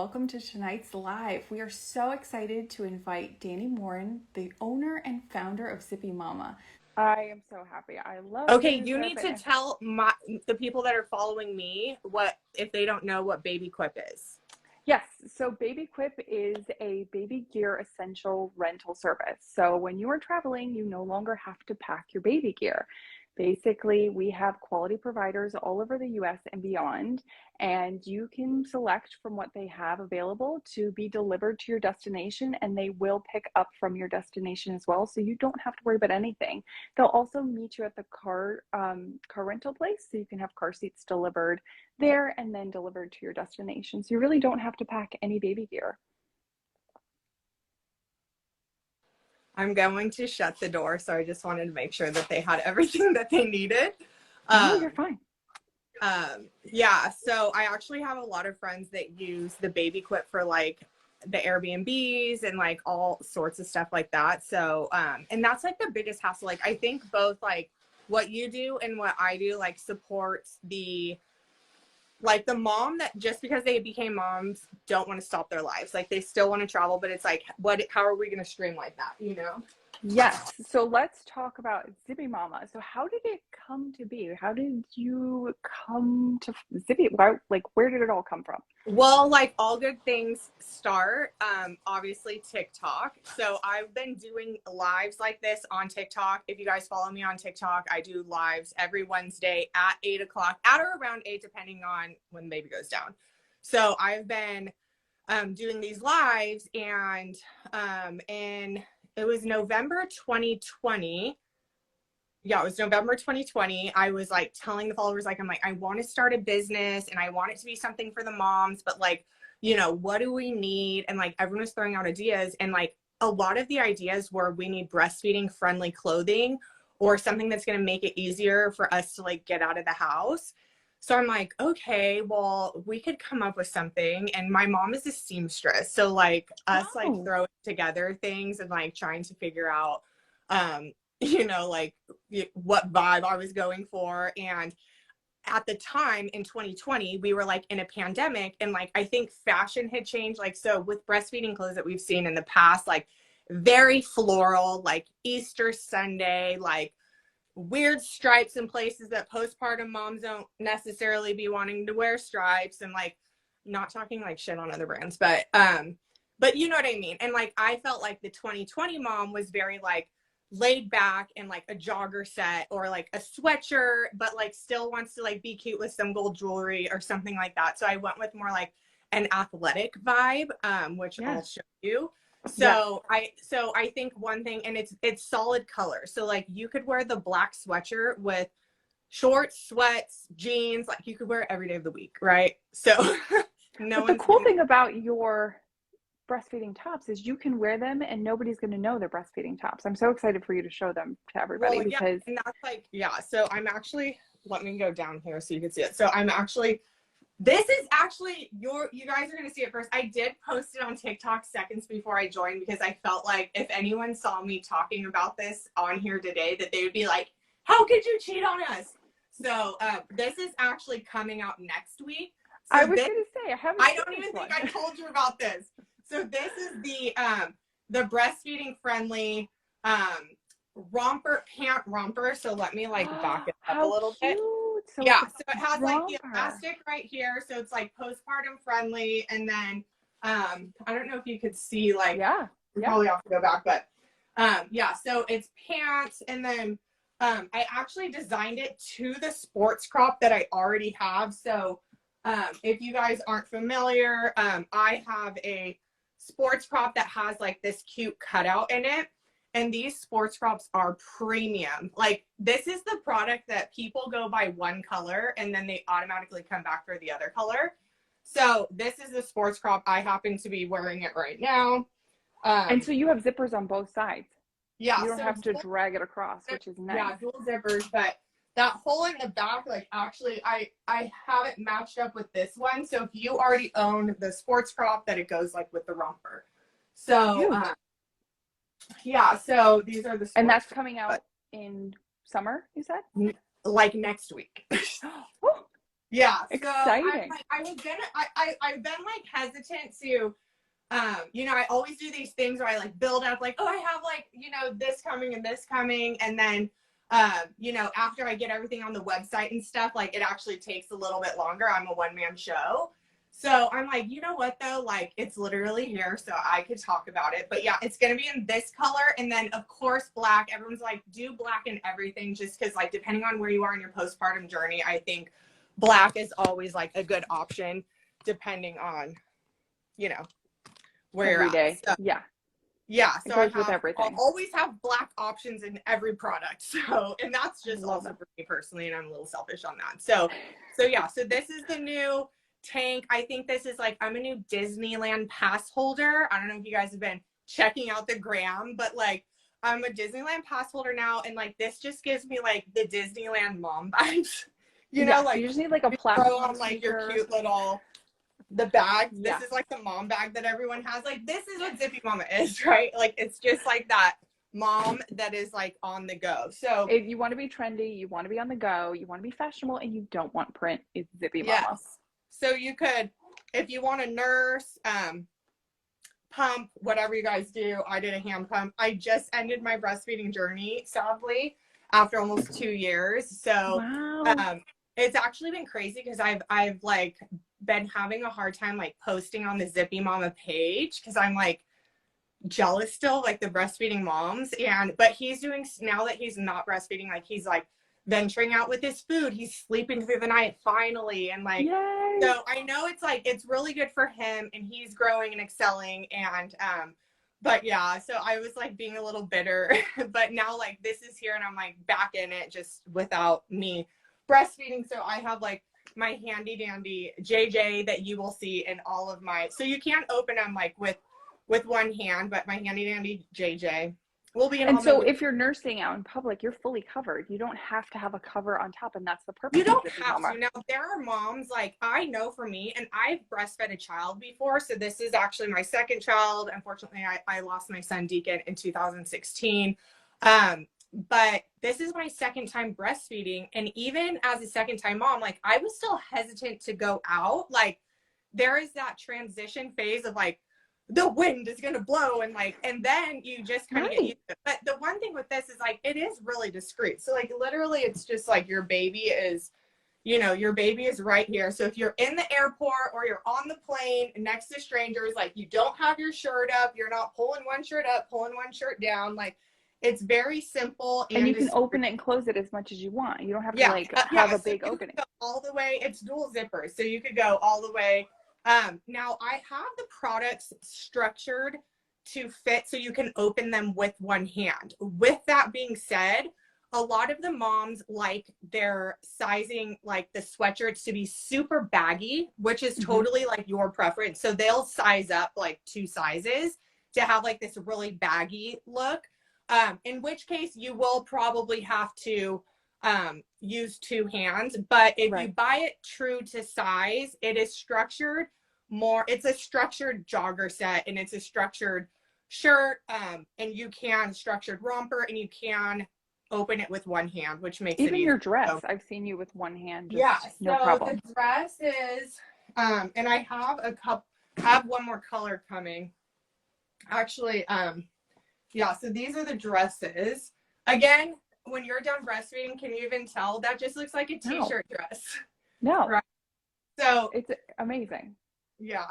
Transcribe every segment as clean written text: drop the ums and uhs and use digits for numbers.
welcome to tonight's live. We are so excited to invite Dani Morin, the owner and founder of ZippyMama. I am so happy. I love Okay, food, you so need to tell the people that are following me what if they don't know what Baby Quip is. Yes, so Baby Quip is a baby gear essential rental service. So when you are traveling, you no longer have to pack your baby gear. Basically, we have quality providers all over the US and beyond, and you can select from what they have available to be delivered to your destination, and they will pick up from your destination as well. So you don't have to worry about anything. They'll also meet you at the car rental place, so you can have car seats delivered there and then delivered to your destination. So you really don't have to pack any baby gear. I'm going to shut the door, so I just wanted to make sure that they had everything that they needed. No, you're fine. Yeah, so I actually have a lot of friends that use the Baby Quip for like the Airbnbs and like all sorts of stuff like that. So, and that's like the biggest hassle. Like, I think both like what you do and what I do like supports the mom that just because they became moms don't want to stop their lives. Like they still want to travel, but it's like, how are we going to streamline that, you know? Yes. So let's talk about ZippyMama. So how did it come to be? How did you come to Zippy? Where did it all come from? Well, like all good things start, obviously TikTok. So I've been doing lives like this on TikTok. If you guys follow me on TikTok, I do lives every Wednesday at 8 o'clock, at or around 8, depending on when the baby goes down. So I've been doing these lives, and it was November 2020. Yeah, it was November 2020. I was like telling the followers, like, I'm like, I want to start a business and I want it to be something for the moms, but like, you know, what do we need? And like, everyone was throwing out ideas. And like, a lot of the ideas were we need breastfeeding friendly clothing or something that's going to make it easier for us to like get out of the house. So I'm like, okay, well, we could come up with something. And my mom is a seamstress. So like us like throwing together things and like trying to figure out, you know, like what vibe I was going for. And at the time in 2020, we were like in a pandemic, and like I think fashion had changed. Like, so with breastfeeding clothes that we've seen in the past, like very floral, like Easter Sunday, like weird stripes in places that postpartum moms don't necessarily be wanting to wear stripes, and like not talking like shit on other brands, but you know what I mean. And like I felt like the 2020 mom was very like laid back and like a jogger set or like a sweatshirt, but like still wants to like be cute with some gold jewelry or something like that. So I went with more like an athletic vibe, which I'll show you. So I think one thing, and it's solid color. So like you could wear the black sweatshirt with shorts, sweats, jeans, like you could wear it every day of the week, right? So But the cool thing about your breastfeeding tops is you can wear them and nobody's going to know they're breastfeeding tops. I'm so excited for you to show them to everybody because and that's like, so I'm actually, let me go down here so you can see it. So this is actually you guys are going to see it first. I did post it on TikTok seconds before I joined because I felt like if anyone saw me talking about this on here today, that they would be like, how could you cheat on us? So this is actually coming out next week. So I was going to say, I don't even think I told you about this. So this is the breastfeeding friendly romper pant romper. So let me like back it up a little bit. So it has like the elastic right here. So it's like postpartum friendly. And then I don't know if you could see like we probably have to go back, but so it's pants, and then I actually designed it to the sports crop that I already have. So if you guys aren't familiar, I have a sports crop that has like this cute cutout in it. And these sports crops are premium. Like this is the product that people go buy one color and then they automatically come back for the other color. So this is the sports crop. I happen to be wearing it right now. And so you have zippers on both sides. Yeah. You don't have to drag it across, which is nice. Yeah, dual zippers, but that hole in the back, like actually I have it matched up with this one. So if you already own the sports crop, that it goes like with the romper. So so these are the sports, and that's coming out in summer, you said? Like next week. Yeah. So Exciting. I've been like hesitant to, I always do these things where I like build up like, oh, I have like, this coming and this coming. And then, after I get everything on the website and stuff, like it actually takes a little bit longer. I'm a one-man show. So I'm like, you know what though? Like it's literally here. So I could talk about it, but yeah, it's going to be in this color. And then of course, black. Everyone's like, do black and everything, just because like, depending on where you are in your postpartum journey, I think black is always like a good option depending on, where Every you're day. at. So, Yeah. yeah. It So goes with everything. I'll always have black options in every product. So, and that's just also that. for me personally, and I'm a little selfish on that. So yeah. So this is the new tank. I think this is like, I'm a new Disneyland pass holder. I don't know if you guys have been checking out the gram, but like I'm a Disneyland pass holder now. And like, this just gives me like the Disneyland mom vibes, like you just need like a throw platform on like your cute little, the bags. Yeah. This is like the mom bag that everyone has. Like this is what ZippyMama is, right? Like it's just like that mom that is like on the go. So if you want to be trendy, you want to be on the go, you want to be fashionable, and you don't want print, it's ZippyMama. yes. So you could, if you want to nurse, pump, whatever you guys do. I did a hand pump. I just ended my breastfeeding journey, sadly, after almost 2 years. So wow. It's actually been crazy because I've like been having a hard time like posting on the ZippyMama page because I'm like jealous still, like the breastfeeding moms. But he's doing, now that he's not breastfeeding, like he's like venturing out with his food. He's sleeping through the night finally. And like, Yay. so I know it's like, it's really good for him and he's growing and excelling. And, but yeah, so I was like being a little bitter, but now like this is here and I'm like back in it just without me breastfeeding. So I have like my handy dandy JJ that you will see in all of my, so you can't open them like with one hand, but my handy dandy JJ will be in. And so if you're nursing out in public, you're fully covered. You don't have to have a cover on top, and that's the purpose. You don't have to. Now there are moms, like I know for me, and I've breastfed a child before, so this is actually my second child. Unfortunately, I lost my son Deacon in 2016. But this is my second time breastfeeding, and even as a second time mom, like I was still hesitant to go out. Like there is that transition phase of like the wind is gonna blow and then you just kind of get used to it. But the one thing with this is like it is really discreet. So like literally it's just like your baby is right here. So if you're in the airport or you're on the plane next to strangers, like you don't have your shirt up, you're not pulling one shirt up, pulling one shirt down, like it's very simple. And you can open it and close it as much as you want. You don't have to have a big opening. All the way, it's dual zippers. So you could go all the way. Now I have the products structured to fit so you can open them with one hand. With that being said, a lot of the moms like their sizing, like the sweatshirts to be super baggy, which is totally like your preference. So they'll size up like 2 sizes to have like this really baggy look. In which case you will probably have to use 2 hands. But if you buy it true to size, it is structured more. It's a structured jogger set and it's a structured shirt. And you can structured romper and you can open it with one hand, which makes even it your dress. So, I've seen you with one hand. No so problem. The dress is, and I have one more color coming. Actually, so these are the dresses. Again, when you're done breastfeeding, can you even tell? That just looks like a t-shirt dress. No. Right? So it's amazing. Yeah.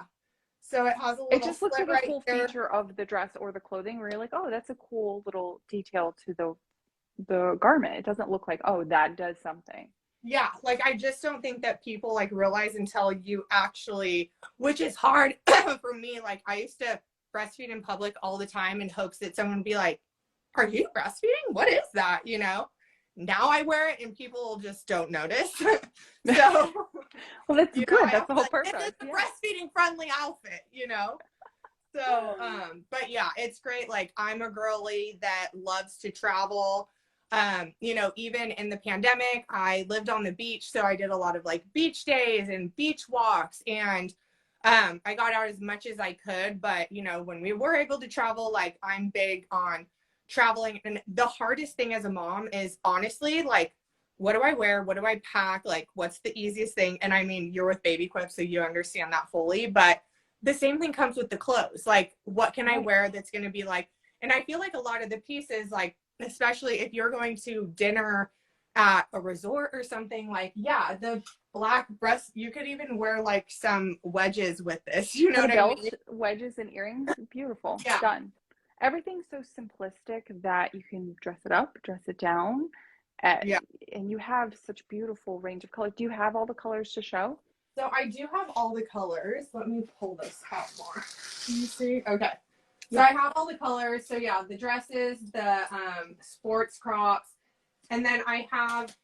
So it has a little. It just looks like a cool feature of the dress or the clothing where you're like, oh, that's a cool little detail to the garment. It doesn't look like, oh, that does something. Yeah, like I just don't think that people like realize until you actually, which is hard for me. Like I used to breastfeed in public all the time in hopes that someone would be like, are you breastfeeding? What is that? Now I wear it and people just don't notice. So well, that's good. That's the whole purpose. This is the breastfeeding friendly outfit, So but yeah, it's great. Like I'm a girly that loves to travel. Even in the pandemic, I lived on the beach, so I did a lot of like beach days and beach walks, and I got out as much as I could. But when we were able to travel, like I'm big on traveling. And the hardest thing as a mom is honestly like what do I wear? What do I pack? Like, what's the easiest thing? And I mean, you're with Baby Quip, so you understand that fully, but the same thing comes with the clothes. Like, what can I wear that's going to be like, and I feel like a lot of the pieces, like, especially if you're going to dinner at a resort or something, like, yeah, the black breast, you could even wear like some wedges with this, you know Put a what I belt, mean? wedges, and earrings. Beautiful. Yeah. Done. Everything's so simplistic that you can dress it up, dress it down, Yeah. and you have such beautiful range of colors. Do you have all the colors to show? So I do have all the colors. Let me pull this out more. Can you see? Okay. So I have all the colors. So yeah, the dresses, the sports crops, and then I have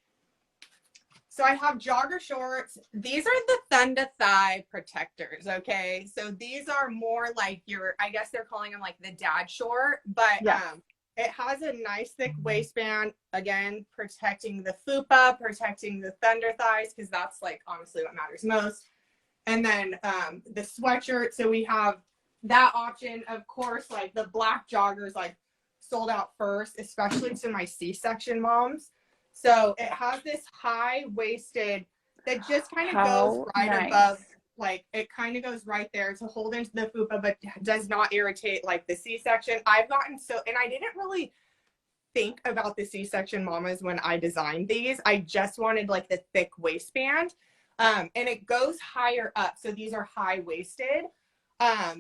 jogger shorts. These are the thumb to thigh protectors, okay? So these are more like I guess they're calling them like the dad short, but it has a nice thick waistband, again, protecting the fupa, protecting the thunder thighs, because that's like honestly what matters most. And then the sweatshirt, so we have that option. Of course, like the black joggers like sold out first, especially to my C-section moms. So it has this high-waisted that just kind of goes right above, like it kind of goes right there to hold into the fupa, but does not irritate like the C-section. I've gotten and I didn't really think about the C-section mamas when I designed these. I just wanted like the thick waistband, and it goes higher up. So these are high-waisted.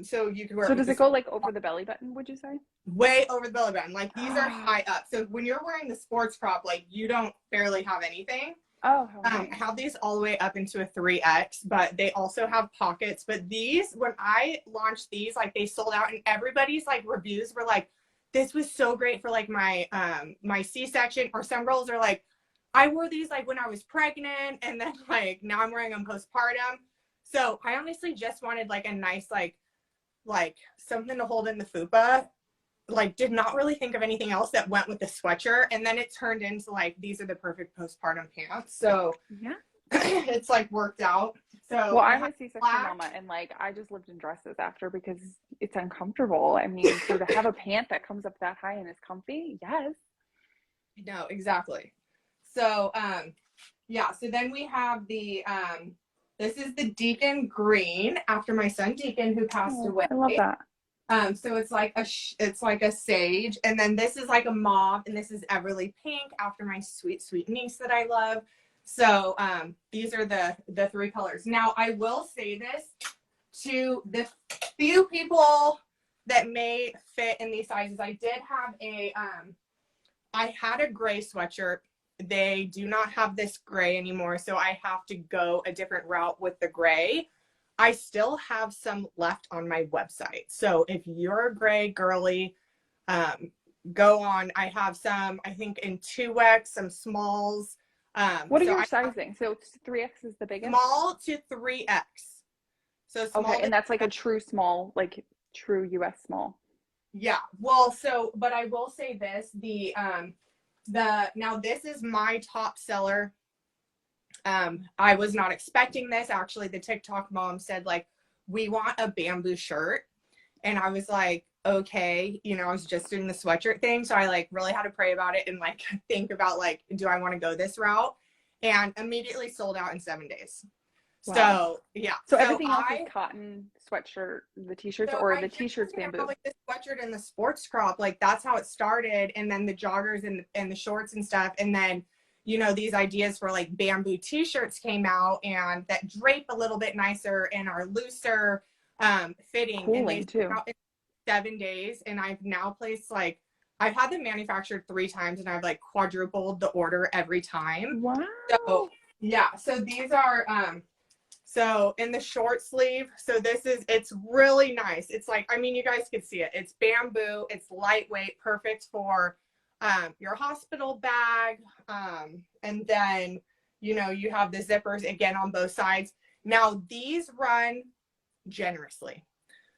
So you can wear. So does it go like over the belly button, would you say? Way over the belly button. Like these are high up. So when you're wearing the sports crop, like you don't barely have anything. Oh, I have these all the way up into a 3X, but they also have pockets. But these, when I launched these, like they sold out, and everybody's like reviews were like, this was so great for like my my C-section. Or some girls are like, I wore these like when I was pregnant, and then like now I'm wearing them postpartum. So I honestly just wanted like a nice like something to hold in the fupa. Like did not really think of anything else that went with the sweatshirt, and then it turned into like these are the perfect postpartum pants. So yeah, it's like worked out. So well, I'm a C-section mama, and like I just lived in dresses after because it's uncomfortable. I mean, so to have a pant that comes up that high and is comfy, yes. No, exactly. So yeah, so then we have the this is the Deacon green after my son Deacon who passed away. I love that. So it's like a sage, and then this is like a mauve, and this is Everly pink after my sweet niece that I love. So these are the three colors. Now I will say this to the few people that may fit in these sizes. I did have I had a gray sweatshirt. They do not have this gray anymore, so I have to go a different route with the gray. I still have some left on my website. So if you're a gray girly, go on. I have some, I think in 2X, some smalls. What are your sizing? So 3X is the biggest? Small to 3X. So small. Okay, and that's like a true small, like true US small. Yeah. Well, so, but I will say this, now this is my top seller. I was not expecting this. Actually, the TikTok mom said like, we want a bamboo shirt. And I was like, okay, you know, I was just doing the sweatshirt thing. So I like really had to pray about it and like think about like, do I want to go this route? And immediately sold out in 7 days. Wow. So yeah. So everything else is cotton sweatshirt, the t-shirts, or the t-shirts bamboo? Like the sweatshirt and the sports crop, like that's how it started. And then the joggers and the shorts and stuff. And then, you know, these ideas for like bamboo t-shirts came out and that drape a little bit nicer and are looser fitting. Cooling, and they too. out in 7 days. And I've now placed like, I've had them manufactured 3 times and I've like quadrupled the order every time. Wow. So yeah, so these are so in the short sleeve, so it's really nice. It's like, I mean, you guys could see it. It's bamboo, it's lightweight, perfect for your hospital bag. And then, you know, you have the zippers again on both sides. Now these run generously.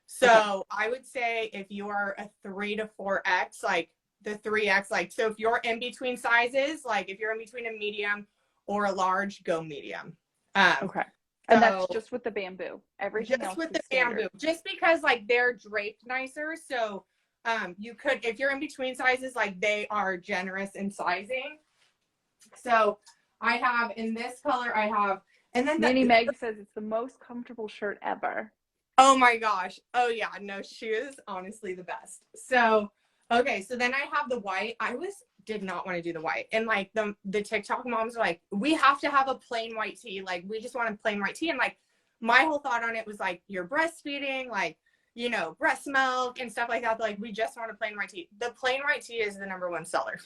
So okay. I would say if you are a 3 to 4X, like the 3X, like, so if you're in between sizes, like if you're in between a medium or a large, go medium. Okay. And that's just with the bamboo. Everything just else with is the standard. bamboo, just because like they're draped nicer. So you could, if you're in between sizes, like they are generous in sizing. So I have in this color, I have, and then Nanny Meg says it's the most comfortable shirt ever. oh my gosh. Oh yeah, no, she is honestly the best. So, okay, so then I have the white. Did not want to do the white. And like the TikTok moms are like, we have to have a plain white tee. Like, we just want a plain white tee. And like, my whole thought on it was like, you're breastfeeding, like, you know, breast milk and stuff like that. But like, we just want a plain white tee. The plain white tee is the #1 seller.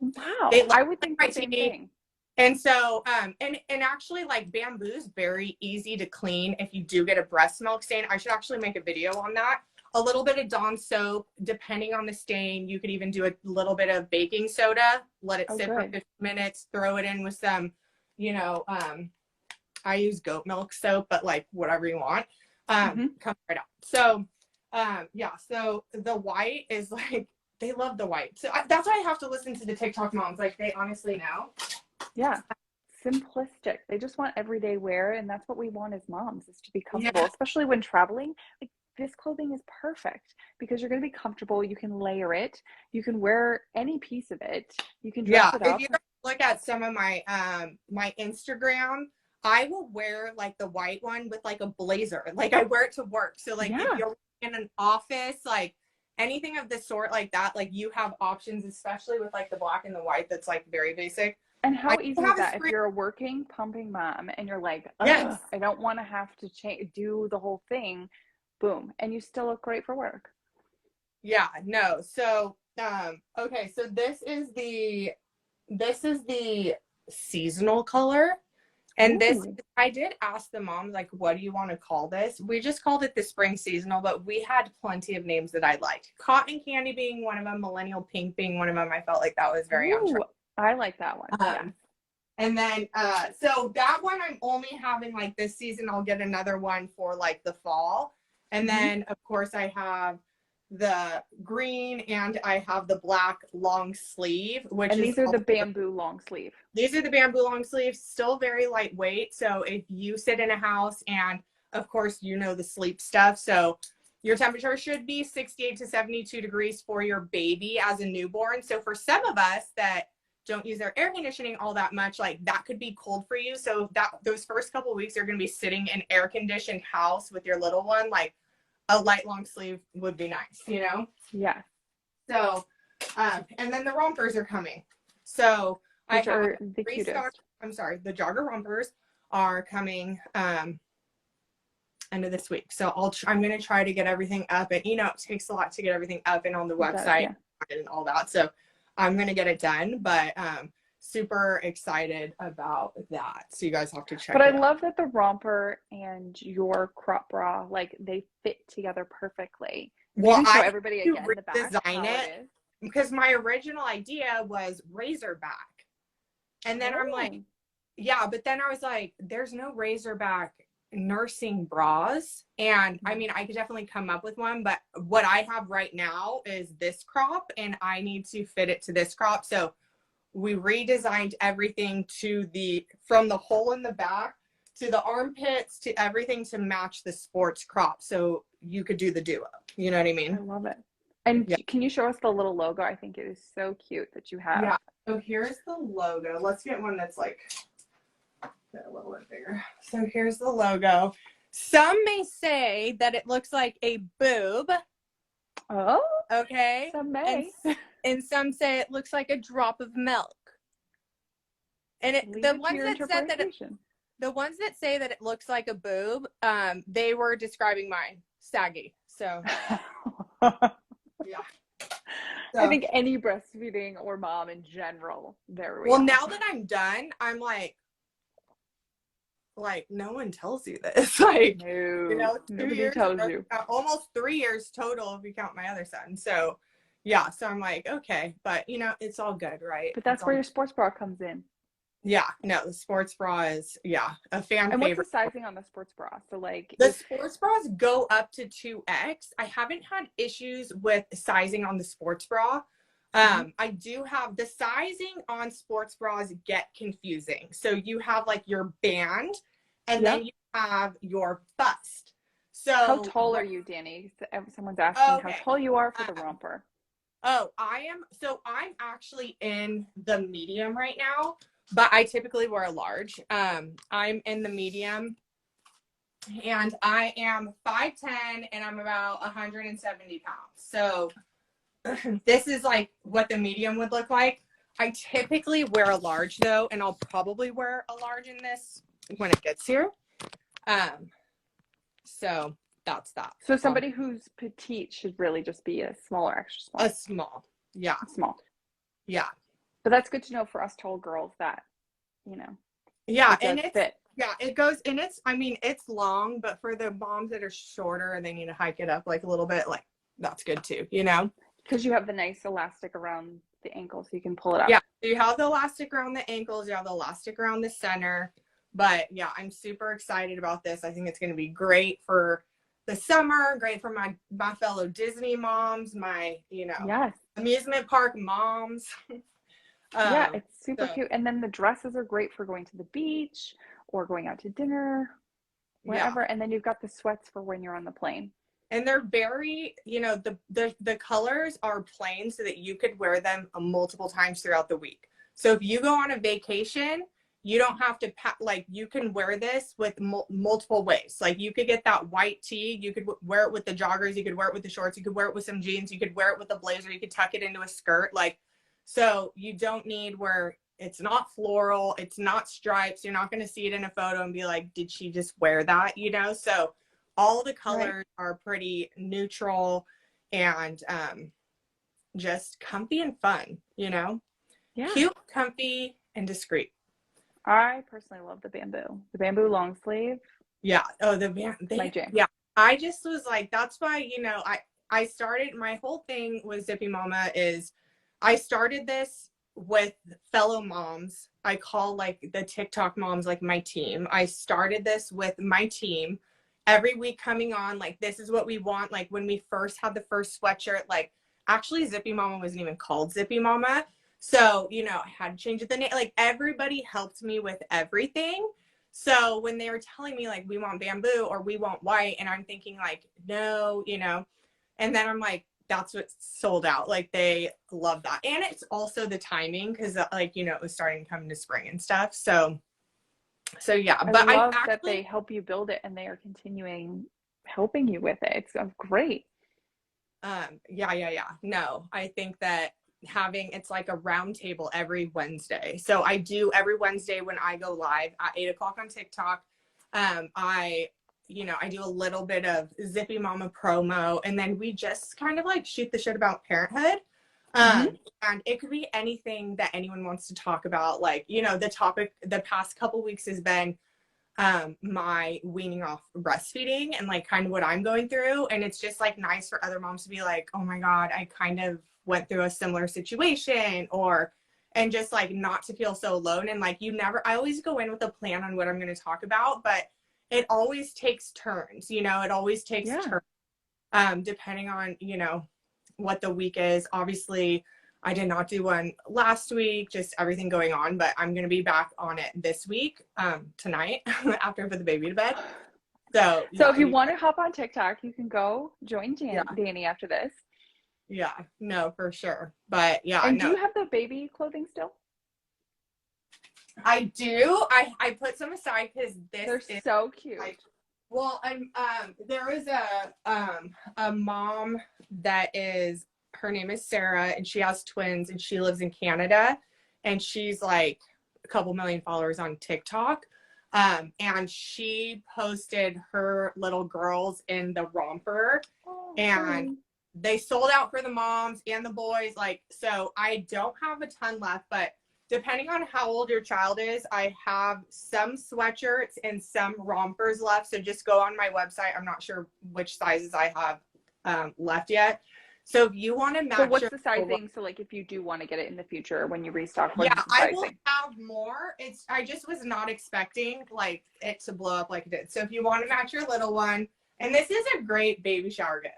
Wow. They love I would think the white same tee. thing. And so, and actually, like, bamboo's very easy to clean if you do get a breast milk stain. I should actually make a video on that. A little bit of Dawn soap, depending on the stain. You could even do a little bit of baking soda, let it sit for 15 minutes, throw it in with some, you know, I use goat milk soap, but like whatever you want, comes right out. So, yeah, so the white is like, they love the white. So that's why I have to listen to the TikTok moms. Like, they honestly know. Yeah. Simplistic. They just want everyday wear, and that's what we want as moms, is to be comfortable, especially when traveling. Like, this clothing is perfect because you're going to be comfortable. You can layer it. You can wear any piece of it. You can dress it up. If you guys look at some of my my Instagram, I will wear like the white one with like a blazer. Like, I wear it to work. So like, if you're in an office, like anything of the sort like that, like, you have options, especially with like the black and the white. That's like very basic. And how easy is that if you're a working, pumping mom and you're like, I don't want to have to do the whole thing, boom, and you still look great for work. Yeah, no. So, okay, so this is the seasonal color. And this, I did ask the mom, like, what do you want to call this? We just called it the spring seasonal, but we had plenty of names that I liked. Cotton candy being one of them, millennial pink being one of them. I felt like that was very on trend. I like that one. And then, so that one I'm only having like this season. I'll get another one for like the fall. And then, of course, I have the green and I have the black long sleeve, and these are the bamboo long sleeve. These are the bamboo long sleeves, still very lightweight. So if you sit in a house, and of course, you know the sleep stuff. So your temperature should be 68 to 72 degrees for your baby as a newborn. So for some of us that don't use their air conditioning all that much, like, that could be cold for you. So that those first couple of weeks you're going to be sitting in air conditioned house with your little one, like, a light long sleeve would be nice, you know? Yeah. So, and then the rompers are coming. So which are the cutest. The Jogger rompers are coming end of this week. So I'm going to try to get everything up, and, you know, it takes a lot to get everything up and on the website and all that. So I'm going to get it done, but super excited about that. So you guys have to check it out. But I love that the romper and your crop bra, like, they fit together perfectly. Well, show everybody again the back, design it because my original idea was razorback. And then I'm like, yeah, but then I was like, there's no razorback nursing bras. And I mean, I could definitely come up with one, but what I have right now is this crop, and I need to fit it to this crop. So we redesigned everything from the hole in the back to the armpits to everything to match the sports crop. So you could do the duo. You know what I mean? I love it. And can you show us the little logo? I think it is so cute that you have. Yeah. So here's the logo. Let's get one that's like a little bit bigger. So here's the logo. Some may say that it looks like a boob. Oh. Okay. Some may. And some say it looks like a drop of milk. And the ones that say that it looks like a boob, they were describing mine. Saggy. So yeah. So, I think any breastfeeding or mom in general, well, now that I'm done, I'm like, no one tells you this. Like, no, you know, nobody tells you. Almost 3 years total if you count my other son. So yeah, so I'm like, okay, but, you know, it's all good, right? But that's where your sports bra comes in. Yeah, no, the sports bra is, a fan and favorite. What's the sizing on the sports bra? So, like, the sports bras go up to 2X. I haven't had issues with sizing on the sports bra. I do have the sizing on sports bras get confusing. So you have like your band, and then you have your bust. So how tall are you, Dani? Someone's asking how tall you are for the romper. I'm actually in the medium right now. but I typically wear a large. I'm in the medium, and I am 5'10", and I'm about 170 pounds. So this is like what the medium would look like. I typically wear a large though, and I'll probably wear a large in this when it gets here. So that's that. So somebody who's petite should really just be a small or extra small. A small. Yeah. Small. Yeah. But that's good to know for us tall girls that, you know. Yeah, and it's fit. Yeah, it goes, and it's, I mean, it's long, but for the moms that are shorter and they need to hike it up like a little bit, like that's good too, you know? Because you have the nice elastic around the ankle so you can pull it up. Yeah, so you have the elastic around the ankles, you have the elastic around the center. But yeah, I'm super excited about this. I think it's going to be great for the summer, great for my fellow Disney moms, my, you know, yes, amusement park moms. Yeah, it's super cute. And then the dresses are great for going to the beach or going out to dinner, wherever. Yeah. And then you've got the sweats for when you're on the plane. And they're very, you know, the colors are plain so that you could wear them multiple times throughout the week. So if you go on a vacation, you don't have to like, you can wear this with multiple ways. Like you could get that white tee, you could wear it with the joggers, you could wear it with the shorts, you could wear it with some jeans, you could wear it with a blazer, you could tuck it into a skirt. Like, so you don't need where it's not floral, it's not stripes. You're not going to see it in a photo and be like, did she just wear that? You know? So all the colors are pretty neutral and just comfy and fun, you know? Yeah. Cute, comfy, and discreet. I personally love the bamboo long sleeve. Yeah. Oh, my jam. Yeah. I just was like, that's why, you know, I started, my whole thing with ZippyMama is I started this with fellow moms. I call like the TikTok moms like my team. I started this with my team every week coming on, like, this is what we want. Like when we first had the first sweatshirt, like actually ZippyMama wasn't even called ZippyMama. So, you know, I had to change the name. Like everybody helped me with everything. So when they were telling me like, we want bamboo or we want white, and I'm thinking like, no, you know, and then I'm like, that's what sold out. Like they love that. And it's also the timing because like, you know, it was starting to come into spring and stuff. So yeah, but I love that they help you build it and they are continuing helping you with it. It's great. Yeah. No, I think that it's like a round table every Wednesday. So I do every Wednesday when I go live at 8:00 on TikTok. I do a little bit of ZippyMama promo, and then we just kind of like shoot the shit about parenthood. And it could be anything that anyone wants to talk about. Like, you know, the topic the past couple weeks has been my weaning off breastfeeding and like kind of what I'm going through. And it's just like nice for other moms to be like, oh my God, I kind of went through a similar situation, and just like not to feel so alone. And like, I always go in with a plan on what I'm going to talk about, but it always takes turns, you know, it always takes turns, depending on, you know, what the week is. Obviously I did not do one last week, just everything going on, but I'm going to be back on it this week, tonight after I put the baby to bed. So if you want to hop on TikTok, you can go join Dani after this. Yeah, no, for sure. But yeah. And do you have the baby clothing still? I do. I put some aside because they're so cute. There is a mom that her name is Sarah, and she has twins, and she lives in Canada, and she's like a couple million followers on TikTok. And she posted her little girls in the Romper, and they sold out for the moms and the boys. Like, so I don't have a ton left, but depending on how old your child is, I have some sweatshirts and some rompers left. So just go on my website. I'm not sure which sizes I have left yet. So if you want to match. So what's the sizing? So like if you do want to get it in the future when you restock, yeah, I will have more. I just was not expecting like it to blow up like it did. So if you want to match your little one, and this is a great baby shower gift.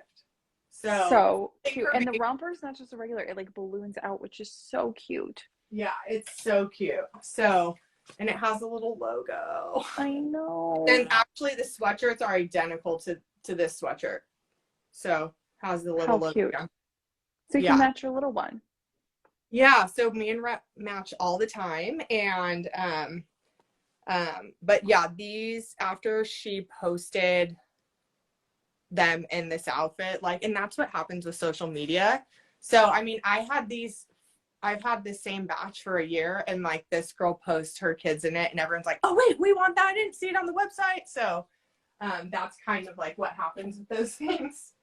So cute. And the romper is not just a regular, it like balloons out, which is so cute. Yeah, it's so cute. So, and it has a little logo. I know. And actually the sweatshirts are identical to this sweatshirt. So has the little logo. Cute. So you can match your little one. Yeah, so me and Rep match all the time. And but yeah, these after she posted them in this outfit, like, and that's what happens with social media. So I mean, I've had the same batch for a year, and like this girl posts her kids in it and everyone's like, oh wait, we want that, I didn't see it on the website. So that's kind of like what happens with those things.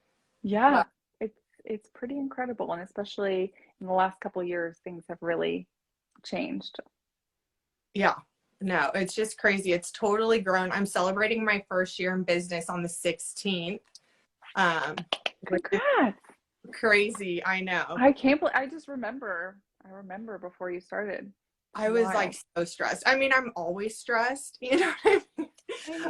Yeah, But it's pretty incredible, and especially in the last couple of years, things have really changed. yeah, no, it's just crazy. It's totally grown. I'm celebrating my first year in business on the 16th. Which is Congrats! crazy. I know. I can't believe I just remember. I remember before you started. I was like Wild. so stressed. I mean, I'm always stressed, you know what I mean? I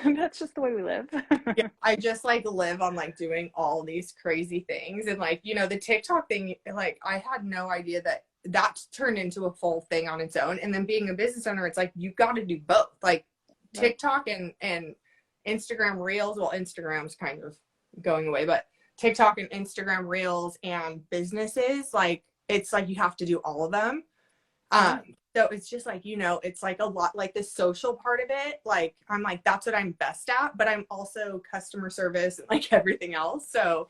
mean, that's just the way we live. Yeah, I just like live on like doing all these crazy things. And like, you know, the TikTok thing, like I had no idea that that turned into a full thing on its own. And then being a business owner, it's like you've got to do both. Like Right. TikTok and Instagram Reels. Well, Instagram's kind of going away, but TikTok and Instagram Reels and businesses, like it's like you have to do all of them. Yeah. So it's just like, you know, it's like a lot like the social part of it. Like, I'm like, that's what I'm best at, but I'm also customer service and like everything else. So,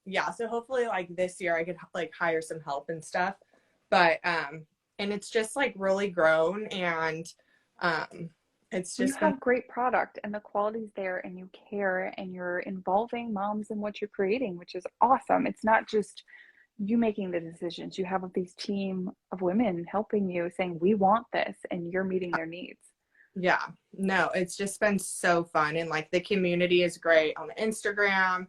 yeah. So hopefully like this year I could like hire some help and stuff. But, and it's just like really grown and, it's Well, you just been, have great product and the quality's there and you care and you're involving moms in what you're creating, which is awesome. It's not just you making the decisions. You have these team of women helping you saying, we want this, and you're meeting their needs. yeah, no, it's just been so fun. And like the community is great on the Instagram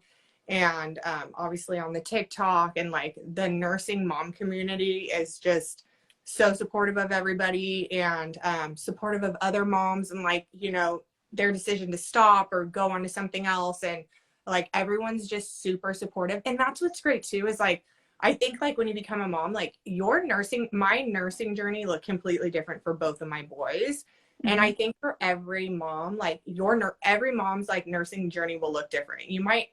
and obviously on the TikTok, and like the nursing mom community is just so supportive of everybody and supportive of other moms and like, you know, their decision to stop or go on to something else. And like everyone's just super supportive. And that's what's great too, is like, I think like when you become a mom, like my nursing journey looked completely different for both of my boys. And Mm-hmm. I think for every mom, like every mom's like nursing journey will look different. You Right.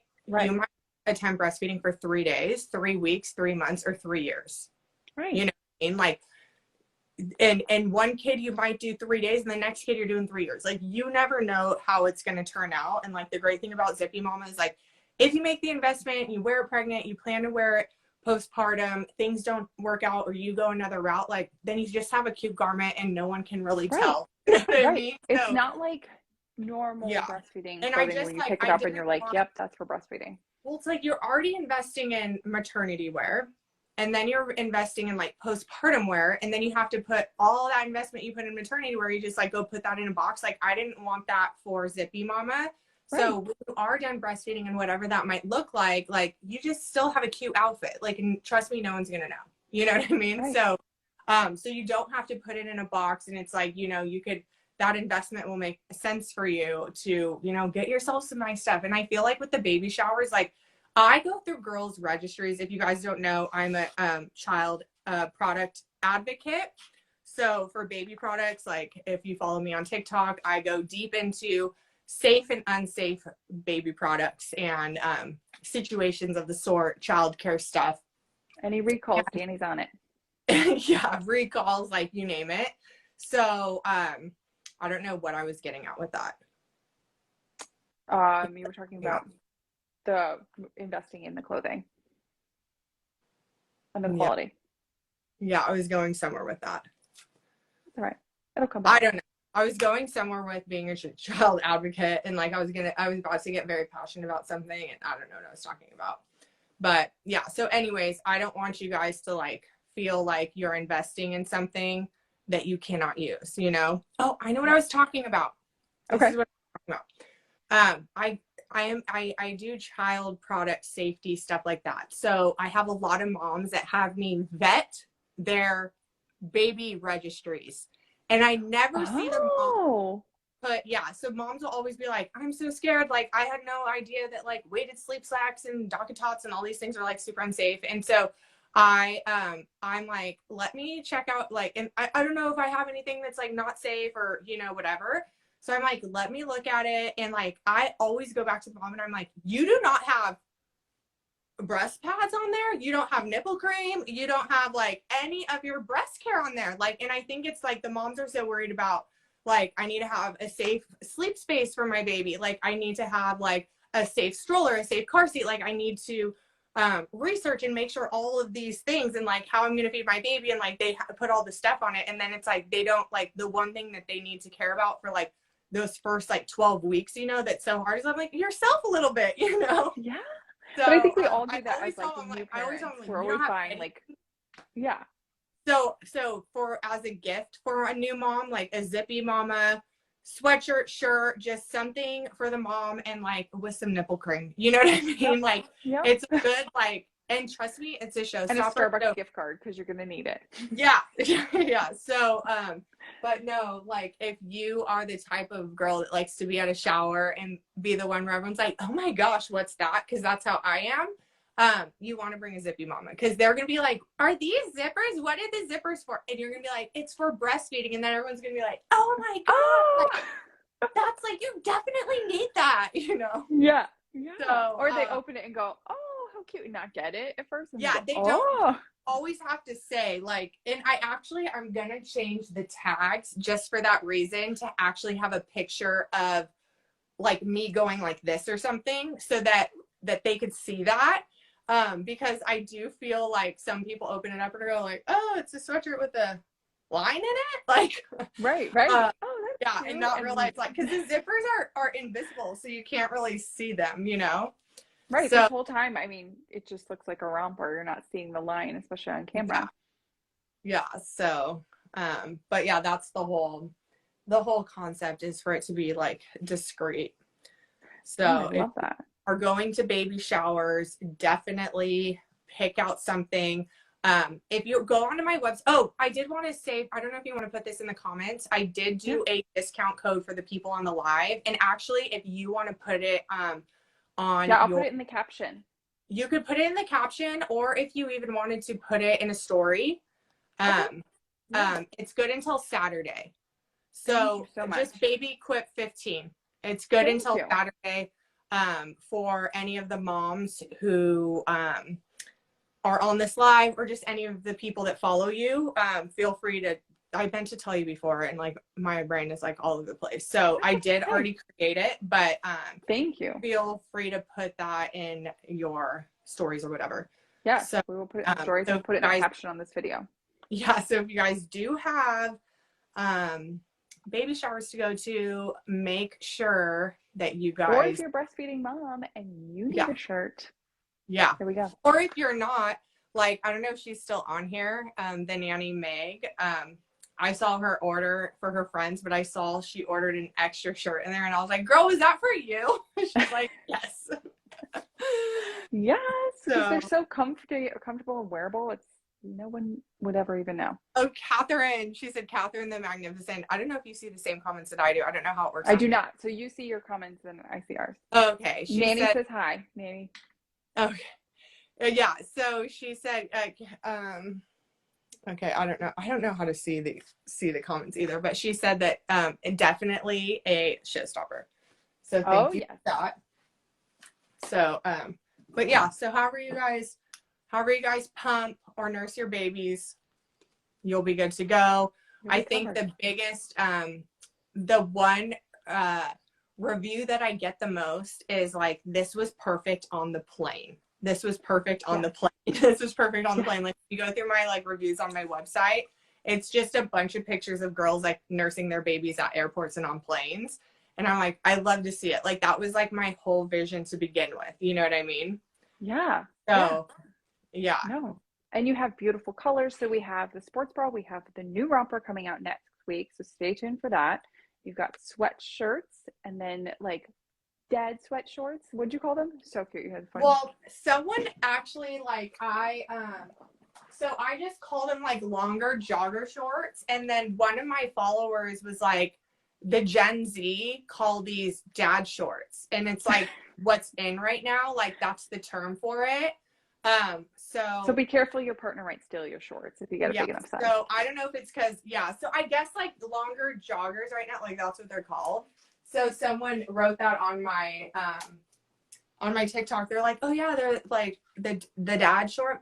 might attempt breastfeeding for 3 days, 3 weeks, 3 months, or 3 years. Right. You know what I mean? Like, and one kid you might do 3 days, and the next kid you're doing 3 years. Like, you never know how it's going to turn out. And like the great thing about ZippyMama is like, if you make the investment, you wear it pregnant, you plan to wear it postpartum, things don't work out or you go another route, like then you just have a cute garment and no one can really Right. tell. You know what I Right. mean? It's So not like normal yeah. breastfeeding And I clothing where just you like pick it I up and didn't you're like, want, yep, that's for breastfeeding. well, it's like you're already investing in maternity wear, and then you're investing in like postpartum wear, and then you have to put all that investment you put in maternity wear, you just like go put that in a box. Like I didn't want that for ZippyMama. Right. So when you are done breastfeeding and whatever that might look like you just still have a cute outfit. Like, and trust me, no one's gonna know. You know what I mean? Right. So so you don't have to put it in a box, and it's like, you know, you could, that investment will make sense for you to, you know, get yourself some nice stuff. And I feel like with the baby showers, like I go through girls registries. If you guys don't know, I'm a child product advocate. So for baby products, like if you follow me on TikTok, I go deep into safe and unsafe baby products and situations of the sort, childcare stuff. Any recalls, Danny's on it. Yeah, recalls, like you name it. So I don't know what I was getting at with that. You were talking about the investing in the clothing and the Yeah. quality. Yeah, I was going somewhere with that. That's all right. It'll come I back. don't know. I was going somewhere with being a child advocate, and like I was about to get very passionate about something, and I don't know what I was talking about. But yeah, so anyways, I don't want you guys to like feel like you're investing in something that you cannot use, you know? Oh, I know what I was talking about. This Okay. is what I'm talking about. I do child product safety, stuff like that. So I have a lot of moms that have me vet their baby registries. And I never see them Oh, but yeah, so moms will always be like, I'm so scared. Like, I had no idea that like weighted sleep slacks and docket tots and all these things are like super unsafe. And so I'm like, let me check out like, and I don't know if I have anything that's like not safe or, you know, whatever. So I'm like, let me look at it. And like, I always go back to the mom and I'm like, you do not have breast pads on there. You don't have nipple cream. You don't have like any of your breast care on there. Like, and I think it's like the moms are so worried about like, I need to have a safe sleep space for my baby. Like I need to have like a safe stroller, a safe car seat. Like I need to research and make sure all of these things and like how I'm going to feed my baby. And like they put all the stuff on it. And then it's like, they don't like the one thing that they need to care about for like those first like 12 weeks, you know, that's so hard is I'm like yourself a little bit, you know? Yeah. So, But I think we all do that as like new I always parents. tell them, like, We're always buying like, yeah. So for as a gift for a new mom, like a ZippyMama sweatshirt, shirt, just something for the mom and like with some nipple cream. You know what I mean? Yep. Like Yep. it's a good like, and trust me, it's a showstopper. And a Starbucks gift card because you're gonna need it. Yeah, yeah. So, but no, like if you are the type of girl that likes to be at a shower and be the one where everyone's like, "Oh my gosh, what's that?" Because that's how I am. You want to bring a ZippyMama because they're gonna be like, "Are these zippers? What are the zippers for?" And you're gonna be like, "It's for breastfeeding," and then everyone's gonna be like, "Oh my god, Oh! like, that's like you definitely need that," you know? Yeah. Yeah. So, or they open it and go, "Oh, how cute," and not get it at first. And yeah, go, they don't always have to say like, and I'm gonna change the tags just for that reason to actually have a picture of like me going like this or something so that they could see that. Because I do feel like some people open it up and go like, "Oh, it's a sweatshirt with a line in it," like right. oh, that's yeah, cute. and not realize like because the zippers are invisible, so you can't really see them, you know. Right. So, this whole time, I mean, it just looks like a romper. You're not seeing the line, especially on camera. Yeah. So, but yeah, that's the whole concept is for it to be like discreet. So I love that. Are going to baby showers, definitely pick out something. If you go onto my website, I did want to say, I don't know if you want to put this in the comments. I did do a discount code for the people on the live. And actually, if you want to put it on I'll put it in the caption. You could put it in the caption, or if you even wanted to put it in a story. It's good until Saturday. So just baby Quip 15. It's good until Saturday. For any of the moms who are on this live or just any of the people that follow you, feel free to, I meant to tell you before and like my brain is like all over the place. So I did already create it, but thank you. Feel free to put that in your stories or whatever. Yeah, so we will put it in stories and put it in the caption on this video. Yeah, so if you guys do have baby showers to go to, make sure that you guys, or if you're breastfeeding mom and you need a shirt, there we go. Or if you're not, like, I don't know if she's still on here, the nanny Meg, I saw her order for her friends, but I saw she ordered an extra shirt in there and I was like, "Girl, is that for you?" She's like, "Yes." Yes, because they're so comfortable and wearable. It's no one would ever even know. Oh, Catherine. She said, "Catherine the Magnificent." I don't know if you see the same comments that I do. I don't know how it works. I do not. So you see your comments and I see ours. Okay. Nanny says hi. Nanny. Okay. Yeah. So she said, okay, I don't know how to see the comments either, but she said that definitely a showstopper. So thank you for that. So but yeah, so however you guys pump or nurse your babies, you'll be good to go. I think the biggest the one review that I get the most is like, "This was perfect on the plane. This was perfect on the plane. This was perfect on the plane." Like, if you go through my like reviews on my website, it's just a bunch of pictures of girls like nursing their babies at airports and on planes. And I'm like, I love to see it. Like, that was like my whole vision to begin with. You know what I mean? Yeah. So, yeah. No. And you have beautiful colors. So we have the sports bra. We have the new romper coming out next week. So stay tuned for that. You've got sweatshirts and then like dad sweat shorts. What'd you call them? So cute. You had fun. Well, someone actually like so I just called them like longer jogger shorts. And then one of my followers was like, the Gen Z call these dad shorts. And it's like what's in right now. Like, that's the term for it. So be careful, your partner might steal your shorts if you get a big enough size. So I don't know if it's because, so I guess like longer joggers right now, like that's what they're called. So someone wrote that on on my TikTok, they're like, oh yeah, they're like the dad short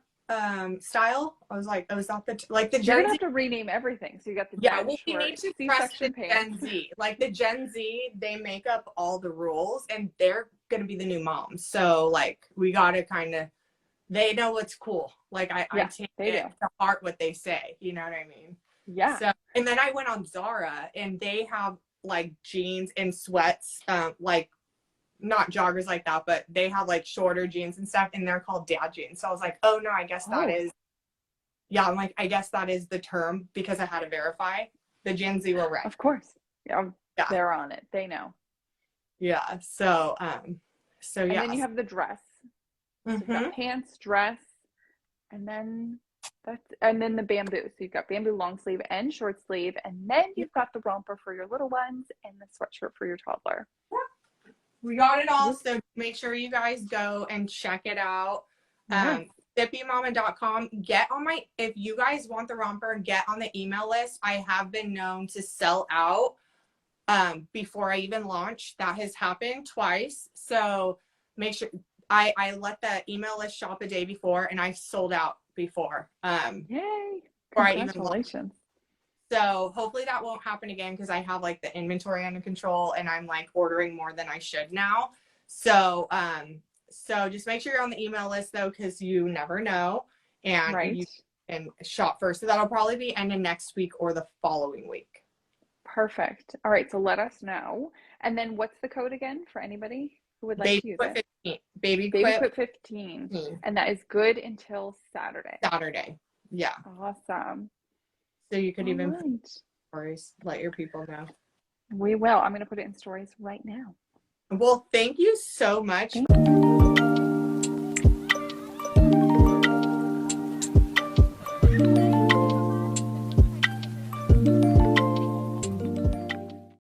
style. I was like, oh, is that like the You're Gen gonna Z? have to rename everything. So you got the Yeah, dad well, we short need to trust the C-section Gen pants. Z. Like the Gen Z, they make up all the rules, and they're gonna be the new moms. So like, we gotta kind of, they know what's cool. Like I take they it do. to heart what they say. You know what I mean? Yeah. So, and then I went on Zara, and they have like jeans and sweats, like not joggers like that, but they have like shorter jeans and stuff, and they're called dad jeans. So I was like, oh no, I guess that is, yeah, I'm like, I guess that is the term, because I had to verify. The Gen Z were right. Of course. Yeah. Yeah. They're on it. They know. Yeah. So, so And yeah. then you have the dress. So you've got pants, dress, and then the bamboo. So you've got bamboo long sleeve and short sleeve, and then you've got the romper for your little ones and the sweatshirt for your toddler. We got it all. So make sure you guys go and check it out. Yes. ZippyMama.com. If you guys want the romper, get on the email list. I have been known to sell out before I even launch. That has happened twice. So make sure I let the email list shop a day before, and I sold out before. Yay. Before I even Congratulations. So hopefully that won't happen again, because I have like the inventory under control, and I'm like ordering more than I should now. So so just make sure you're on the email list though, because you never know, and you can shop first. So that'll probably be end of next week or the following week. Perfect. All right, so let us know. And then what's the code again for anybody who would like to use it? 15. Baby Quip Quip 15. And that is good until Saturday. Yeah. Awesome. So you could even put stories, let your people know. We will. I'm going to put it in stories right now. Well, thank you so much. Thank you.